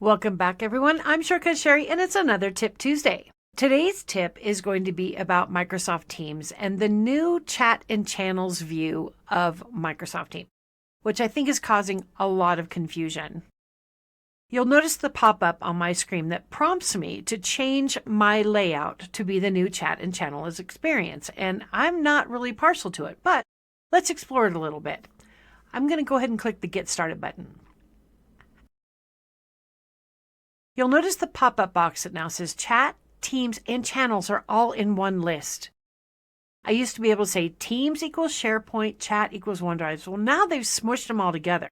Welcome back, everyone. I'm Shortcut Sherry, and it's another Tip Tuesday. Today's tip is going to be about Microsoft Teams and the new chat and channels view of Microsoft Teams, which I think is causing a lot of confusion. You'll notice the pop-up on my screen that prompts me to change my layout to be the new chat and channels experience, and I'm not really partial to it, but let's explore it a little bit. I'm going to go ahead and click the Get Started button. You'll notice the pop-up box that now says Chat, Teams, and Channels are all in one list. I used to be able to say Teams equals SharePoint, Chat equals OneDrive. Well, now they've smushed them all together.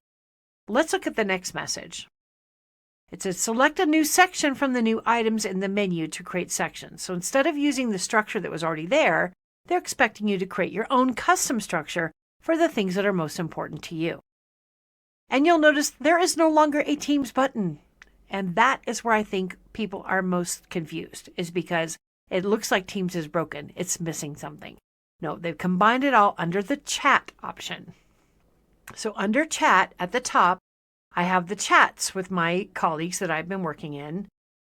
Let's look at the next message. It says select a new section from the new items in the menu to create sections. So instead of using the structure that was already there, they're expecting you to create your own custom structure for the things that are most important to you. And you'll notice there is no longer a Teams button. And that is where I think people are most confused, is because it looks like Teams is broken. It's missing something. No, they've combined it all under the chat option. So under chat at the top, I have the chats with my colleagues that I've been working in.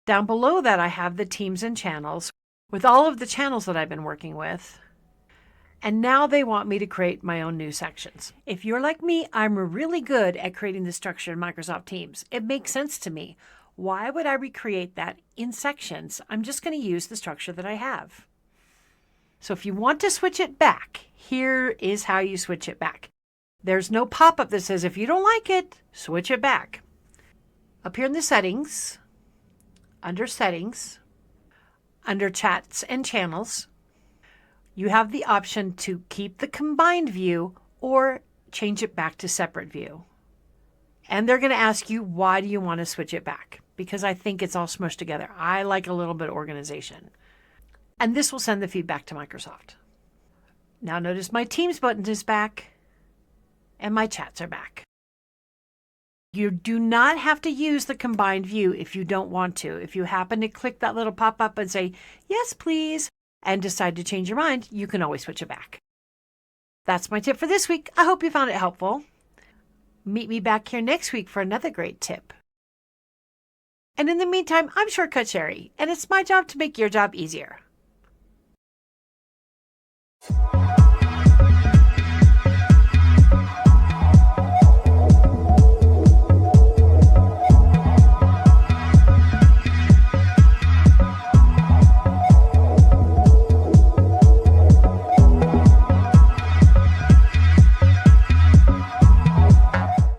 Down below that, I have the Teams and channels with all of the channels that I've been working with. And now they want me to create my own new sections. If you're like me, I'm really good at creating the structure in Microsoft Teams. It makes sense to me. Why would I recreate that in sections? I'm just going to use the structure that I have. So if you want to switch it back, here is how you switch it back. There's no pop-up that says, if you don't like it, switch it back. Up here in the settings, under chats and channels, you have the option to keep the combined view or change it back to separate view. And they're going to ask you, why do you want to switch it back? Because I think it's all smushed together. I like a little bit of organization. And this will send the feedback to Microsoft. Now notice my Teams button is back and my chats are back. You do not have to use the combined view if you don't want to. If you happen to click that little pop-up and say, yes, please, and decide to change your mind, you can always switch it back. That's my tip for this week. I hope you found it helpful. Meet me back here next week for another great tip. And in the meantime, I'm Shortcut Sherry, and it's my job to make your job easier.